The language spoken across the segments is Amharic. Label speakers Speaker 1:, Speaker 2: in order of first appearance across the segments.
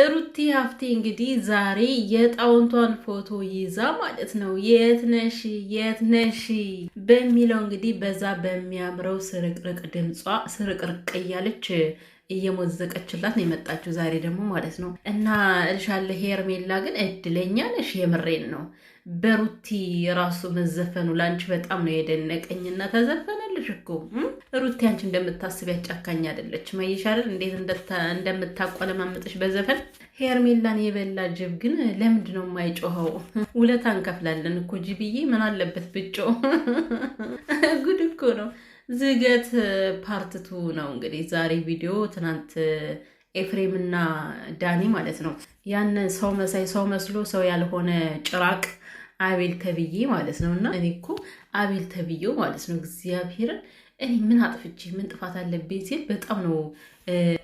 Speaker 1: ሩቲ ሀፍቴ እንግዲህ ዛሬ የጣውንቷን ፎቶ ይዛ ማለት ነው የት ነሽ በሚለው እንግዲህ በዛ በሚያምረው ስርቅርቅ ድምጿ ስርቅርቅ እያለች እየሞዘቀችላት ነው የመጣችው ዛሬ ደግሞ ማለት ነው። እና እልሻለሁ ሄርሜላ ግን እድለኛ ነሽ፣ የምሬን ነው። በሩቲ ራሱ መዘፈኑ ላንቺ በጣም ነው የደነቀኝና ተዘፈነልሽ እኮ ሩቲ። አንቺ እንደምታስቢያት ጨካኝ አይደለች። መይሻልን እንዴት እንደምታቆለማምጥሽ በዘፈን። ሄርሜላን የበላ ጅብ ግን ለምንድን ነው የማይጮኸው? ውለታ እንከፍላለን እኮ ጅብዬ፣ ምን አለበት ብጮ? ጉድ እኮ ነው። ዝገት ፓርትቱ ነው እንግዲህ ዛሬ ቪዲዮ። ትናንት ኤፍሬም እና ዳኒ ማለት ነው ያን ሰው መሳይ ሰው መስሎ ሰው ያልሆነ ጭራቅ አቤል ተብዬ ማለት ነው። እና እኔ እኮ አቤል ተብዬው ማለት ነው እግዚአብሔርን እኔ ምን አጥፍቼ ምን ጥፋት አለብኝ ሲል በጣም ነው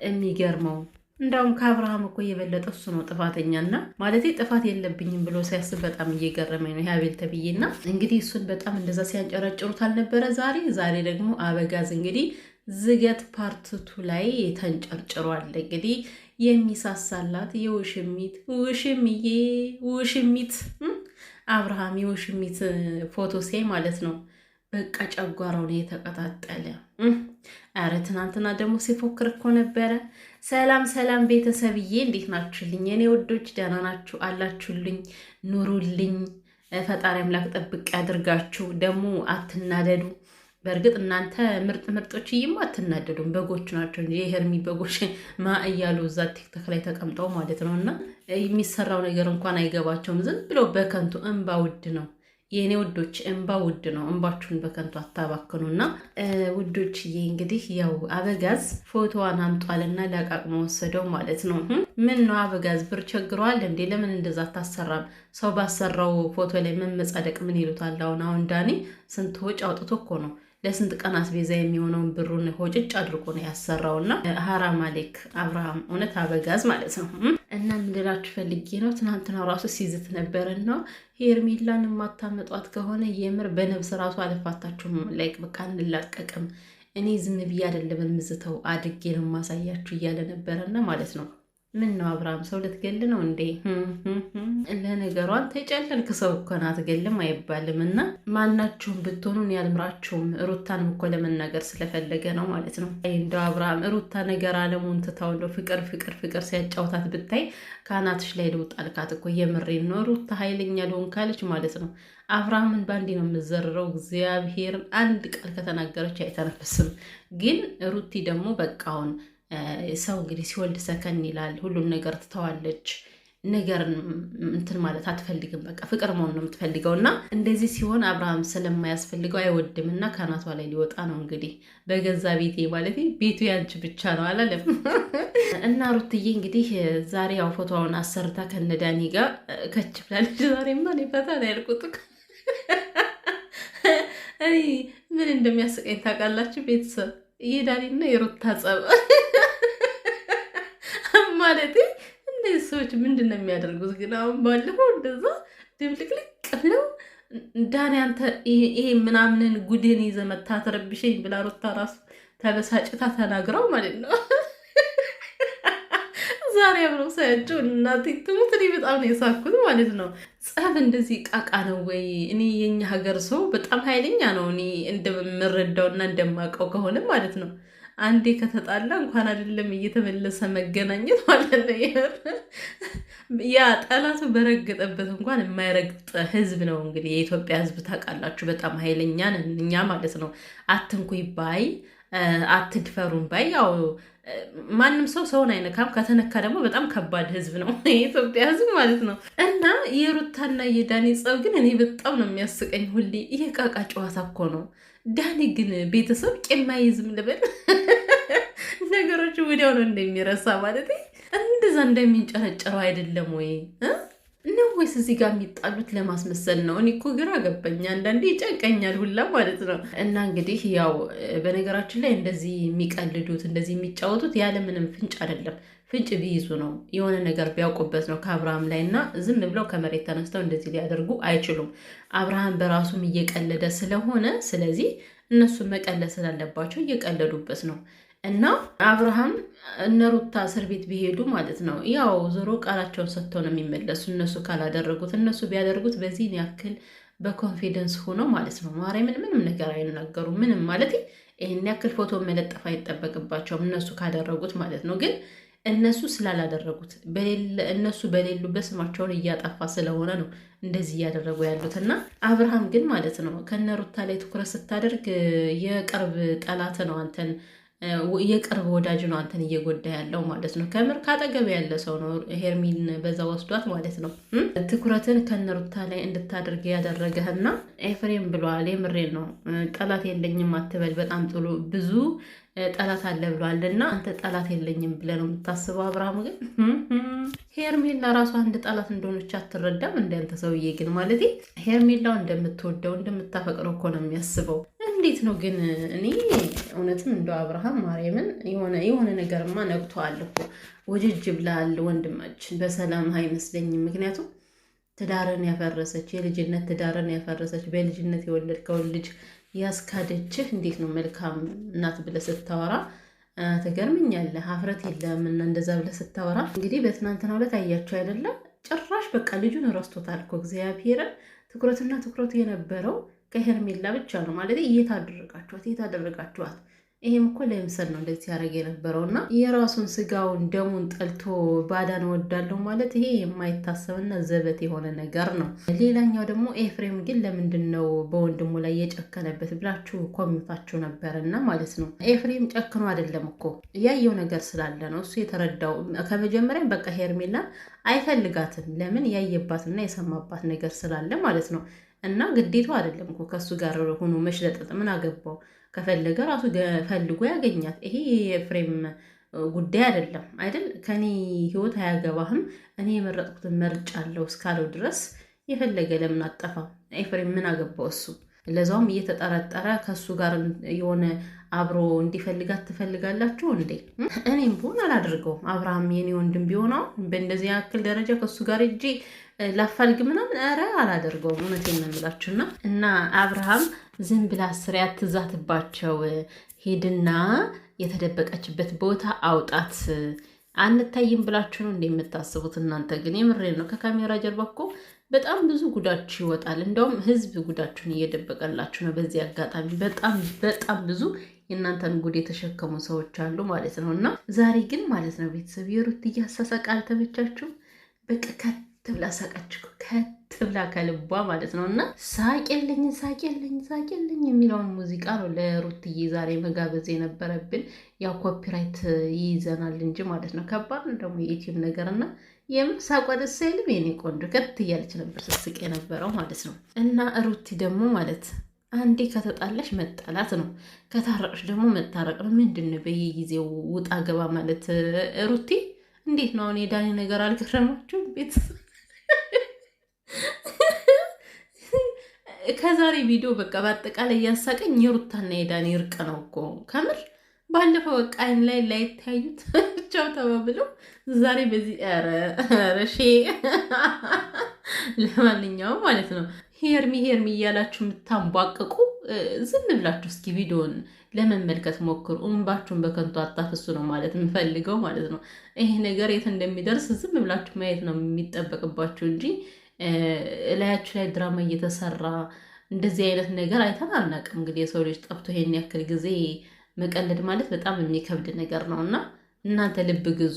Speaker 1: የሚገርመው። እንዳውም ከአብርሃም እኮ የበለጠ እሱ ነው ጥፋተኛና ማለት ጥፋት የለብኝም ብሎ ሲያስብ በጣም እየገረመኝ ነው የአቤል ተብዬና እንግዲህ እሱን በጣም እንደዛ ሲያንጨረጭሩት አልነበረ ዛሬ ደግሞ አበጋዝ እንግዲህ ዝገት ፓርትቱ ላይ ተንጨርጭሯል። እንግዲህ የሚሳሳላት የውሽሚት ውሽሚት አብርሃም የውሽሚት ፎቶ ሲያይ ማለት ነው በቃ ጨጓራው ነው የተቀጣጠለ። አረ ትናንትና ደግሞ ሲፎክር እኮ ነበረ። ሰላም ቤተሰብዬ፣ እንዴት ናችሁልኝ የኔ ወዶች? ደህና ናችሁ አላችሁልኝ? ኑሩልኝ። ፈጣሪ አምላክ ጠብቅ ያድርጋችሁ። ደግሞ አትናደዱ። በእርግጥ እናንተ ምርጦችዬማ አትናደዱም። በጎች ናቸው እንጂ የሄርሚ በጎች ማ እያሉ እዛ ቲክቶክ ላይ ተቀምጠው ማለት ነው። እና የሚሰራው ነገር እንኳን አይገባቸውም። ዝም ብሎ በከንቱ እንባ ውድ ነው የእኔ ውዶች፣ እንባ ውድ ነው። እንባችሁን በከንቱ አታባክኑ። እና ውዶችዬ እንግዲህ ያው አበጋዝ ፎቶዋን አምጧልና ለቃቅሞ ወሰደው ማለት ነው። ምን ነው አበጋዝ ብር ቸግረዋል እንዴ? ለምን እንደዛ አታሰራም? ሰው ባሰራው ፎቶ ላይ መመጻደቅ ምን ይሉታል? አሁን ዳኒ ስንት ወጪ አውጥቶ እኮ ነው ለስንት ቀን አስቤዛ የሚሆነውን ብሩን ሆጭጭ አድርጎ ነው ያሰራውና ሀራም አሌክ አብርሃም፣ እውነት አበጋዝ ማለት ነው። እና ምንላችሁ ፈልጌ ነው ትናንትና ራሱ ሲዝት ነበርና ሄርሜላን የማታመጧት ከሆነ የምር በነብስ ራሱ አልፋታችሁም፣ ላይክ በቃ እንላቀቅም፣ እኔ ዝም ብዬ አይደለም የምዝተው አድጌ ነው ማሳያችሁ እያለ ነበረና ማለት ነው። ምን ነው አብርሃም ሰው ልትገል ነው እንዴ? ለነገሩ አንተ የጨለልክ ሰው እኮ ነው፣ አትገልም አይባልም። እና ማናችሁም ብትሆኑን ያልምራችሁም። ሩታንም እኮ ለመናገር ስለፈለገ ነው ማለት ነው። እንደው አብርሃም ሩታ ነገር አለሙን ትታው እንደው ፍቅር ሲያጫውታት ብታይ ከአናትሽ ላይ ልውጣልካት እኮ። የምሬን ነው። ሩታ ኃይለኛ ልሆን ካለች ማለት ነው አብርሃምን ባንዴ ነው የምዘርረው። እግዚአብሔርን አንድ ቃል ከተናገረች አይተነፍስም። ግን ሩቲ ደግሞ በቃውን ሰው እንግዲህ ሲወልድ ሰከን ይላል። ሁሉም ነገር ትተዋለች። ነገርን እንትን ማለት አትፈልግም። በቃ ፍቅር መሆን ነው የምትፈልገው። እና እንደዚህ ሲሆን አብርሃም ስለማያስፈልገው አይወድም እና ከናቷ ላይ ሊወጣ ነው እንግዲህ በገዛ ቤቴ ማለት ቤቱ ያንቺ ብቻ ነው አላለም። እና ሩትዬ እንግዲህ ዛሬ ያው ፎቶውን አሰርታ ከነዳኒ ጋር ከች ብላለች። ዛሬማ እኔ ፈታ ነው ያልኩት። እኔ ምን እንደሚያስቀኝ ታውቃላችሁ ቤተሰብ? የዳኒና የሩታ ጸብ ማለት እነዚህ ሰዎች ምንድን ነው የሚያደርጉት ግን? አሁን ባለፈው እንደዛ ድብልቅልቅ ብለው ዳኒ አንተ ይሄ ምናምንን ጉድን ይዘህ መታ ተረብሸኝ ብላ ሩታ ራሱ ተበሳጭታ ተናግረው ማለት ነው። ዛሬ አብረው ሳያቸው እናቴ ትሙት፣ እኔ በጣም ነው የሳኩት ማለት ነው። ጸብ እንደዚህ ቃቃ ነው ወይ? እኔ የኛ ሀገር ሰው በጣም ኃይለኛ ነው። እኔ እንደምረዳውና እንደማውቀው ከሆነ ማለት ነው አንዴ ከተጣላ እንኳን አይደለም እየተመለሰ መገናኘት ማለት ነው። ያ ጠላቱ በረገጠበት እንኳን የማይረግጥ ህዝብ ነው እንግዲህ የኢትዮጵያ ህዝብ ታውቃላችሁ። በጣም ኃይለኛ ነን እኛ ማለት ነው። አትንኩኝ ባይ፣ አትድፈሩን ባይ። ያው ማንም ሰው ሰውን አይነካም። ከተነካ ደግሞ በጣም ከባድ ህዝብ ነው የኢትዮጵያ ህዝብ ማለት ነው። እና የሩታና የዳኒ ጸብ ግን እኔ በጣም ነው የሚያስቀኝ ሁሌ። ይሄ ቃቃ ጨዋታ እኮ ነው። ዳኒ ግን ቤተሰብ ቄማይዝም ልበል ነገሮች ወዲያው ነው እንደሚረሳ ማለት እንደዛ እንደሚንጨረጨረው አይደለም ወይ ነው ወይስ እዚህ ጋር የሚጣሉት ለማስመሰል ነው? እኔ እኮ ግራ ገባኝ። አንዳንዴ ይጨንቀኛል ሁላ ማለት ነው። እና እንግዲህ ያው በነገራችን ላይ እንደዚህ የሚቀልዱት እንደዚህ የሚጫወቱት ያለምንም ፍንጭ አይደለም። ፍንጭ ቢይዙ ነው የሆነ ነገር ቢያውቁበት ነው ከአብርሃም ላይ። እና ዝም ብለው ከመሬት ተነስተው እንደዚህ ሊያደርጉ አይችሉም። አብርሃም በራሱም እየቀለደ ስለሆነ ስለዚህ እነሱን መቀለድ ስላለባቸው እየቀለዱበት ነው። እና አብርሃም እነ ሩታ እስር ቤት ቢሄዱ ማለት ነው ያው ዞሮ ቃላቸውን ሰጥተው ነው የሚመለሱ። እነሱ ካላደረጉት፣ እነሱ ቢያደርጉት በዚህን ያክል በኮንፊደንስ ሆኖ ማለት ነው ማርያምን ምንም ነገር አይናገሩም። ምንም ማለት ይህን ያክል ፎቶ መለጠፍ አይጠበቅባቸውም እነሱ ካደረጉት ማለት ነው። ግን እነሱ ስላላደረጉት እነሱ በሌሉበት ስማቸውን እያጠፋ ስለሆነ ነው እንደዚህ እያደረጉ ያሉት። እና አብርሃም ግን ማለት ነው ከነ ሩታ ላይ ትኩረት ስታደርግ የቅርብ ጠላት ነው አንተን የቅርብ ወዳጅ ነው አንተን እየጎዳ ያለው ማለት ነው። ከምር ካጠገብ ያለ ሰው ነው ሄርሚን በዛ ወስዷት ማለት ነው ትኩረትን ከነሩታ ላይ እንድታደርግ ያደረገህና ኤፍሬም ብሏል። የምሬን ነው። ጠላት የለኝም አትበል፣ በጣም ጥሉ ብዙ ጠላት አለ ብሏል። እና አንተ ጠላት የለኝም ብለህ ነው የምታስበው። አብርሃም ግን ሄርሜላ ራሷ አንድ ጠላት እንደሆነች አትረዳም። እንዳንተ ሰውዬ ግን ማለት ሄርሜላው እንደምትወደው እንደምታፈቅረው እኮ ነው የሚያስበው። እንዴት ነው ግን? እኔ እውነትም እንደ አብርሃም ማርያምን የሆነ ነገርማ ነቅቶሃል እኮ ወጅጅ ብላል ወንድማችን። በሰላም አይመስለኝም። ምክንያቱም ትዳርን ያፈረሰች የልጅነት ትዳርን ያፈረሰች በልጅነት የወለድከውን ልጅ ያስካደችህ እንዴት ነው መልካም እናት ብለህ ስታወራ ትገርምኛለህ። ሀፍረት የለም እና እንደዛ ብለህ ስታወራ እንግዲህ በትናንትናው ዕለት አያቸው አይደለም ጭራሽ በቃ ልጁን ረስቶታል እኮ እግዚአብሔርን። ትኩረቱ የነበረው ከሄርሜላ ብቻ ነው ማለት እየታደረጋችኋት። ይሄም እኮ ለምሰል ነው እንደዚህ ሲያደርግ የነበረው እና የራሱን ስጋውን ደሙን ጠልቶ ባዳን ወዳለው ማለት ይሄ የማይታሰብና ዘበት የሆነ ነገር ነው። ሌላኛው ደግሞ ኤፍሬም ግን ለምንድን ነው በወንድሙ ላይ የጨከነበት ብላችሁ ኮሚታችሁ ነበርና ማለት ነው። ኤፍሬም ጨክኖ አይደለም እኮ ያየው ነገር ስላለ ነው እሱ የተረዳው። ከመጀመሪያም በቃ ሄርሜላ አይፈልጋትም። ለምን ያየባትና የሰማባት ነገር ስላለ ማለት ነው። እና ግዴታው አይደለም እኮ ከሱ ጋር ሆኖ መሽለጠጥ ምን አገባው? ከፈለገ ራሱ ፈልጎ ያገኛት። ይሄ የኤፍሬም ጉዳይ አይደለም አይደል? ከኔ ህይወት አያገባህም፣ እኔ የመረጥኩትን መርጫለሁ እስካለው ድረስ የፈለገ ለምን አጠፋ? ኤፍሬም ምን አገባው እሱ? ለዛውም እየተጠረጠረ ከሱ ጋር የሆነ አብሮ እንዲፈልጋት ትፈልጋላችሁ እንዴ? እኔም ቢሆን አላደርገውም። አብርሃም የኔ ወንድም ቢሆነው በእንደዚህ ያክል ደረጃ ከሱ ጋር እጄ ላፋልግ ምናምን ኧረ አላደርገውም። እውነቴን ነው የምላችሁና እና አብርሃም ዝም ብላ ስራ ያትዛትባቸው። ሄድና የተደበቀችበት ቦታ አውጣት። አንታይም ብላችሁ ነው እንደምታስቡት እናንተ ግን የምሬን ነው። ከካሜራ ጀርባ እኮ በጣም ብዙ ጉዳችሁ ይወጣል። እንደውም ህዝብ ጉዳችሁን እየደበቀላችሁ ነው። በዚህ አጋጣሚ በጣም ብዙ የእናንተን ጉድ የተሸከሙ ሰዎች አሉ ማለት ነው። እና ዛሬ ግን ማለት ነው ቤተሰብ የሩት እያሳሳቅ አልተመቻችሁ? በቃ ከት ብላ ሳቃችሁ፣ ከት ብላ ከልቧ ማለት ነው። እና ሳቅ የለኝ የሚለውን ሙዚቃ ነው ለሩትዬ ዛሬ መጋበዝ የነበረብን። ያው ኮፒራይት ይይዘናል እንጂ ማለት ነው። ከባድ ነው ደግሞ የዩቲዩብ ነገር እና የምን ሳቋ ደስ አይልም። የኔ ቆንጆ ከት እያለች ነበር ስስቅ የነበረው ማለት ነው። እና ሩቲ ደግሞ ማለት አንዴ ከተጣላሽ መጣላት ነው፣ ከታረቅሽ ደግሞ መታረቅ ነው። ምንድን ነው በየጊዜው ውጣ ገባ ማለት? ሩቲ እንዴት ነው አሁን? የዳኒ ነገር አልገረማችሁም? ቤተሰብ ከዛሬ ቪዲዮ በቃ በአጠቃላይ እያሳቀኝ የሩታና የዳኒ እርቅ ነው እኮ ከምር። ባለፈው በቃ አይን ላይ ላይታዩት ቻው ተባብለው ዛሬ በዚህ ረሼ። ለማንኛውም ማለት ነው ሄርሚ እያላችሁ የምታንቧቅቁ ዝም ብላችሁ እስኪ ቪዲዮን ለመመልከት ሞክሩ። እንባችሁን በከንቱ አታፍሱ ነው ማለት የምፈልገው ማለት ነው። ይሄ ነገር የት እንደሚደርስ ዝም ብላችሁ ማየት ነው የሚጠበቅባችሁ እንጂ እላያችሁ ላይ ድራማ እየተሰራ እንደዚህ አይነት ነገር አይተን አናውቅም። እንግዲህ የሰው ልጅ ጠፍቶ ይሄን ያክል ጊዜ መቀለድ ማለት በጣም የሚከብድ ነገር ነው እና እናንተ ልብ ግዙ።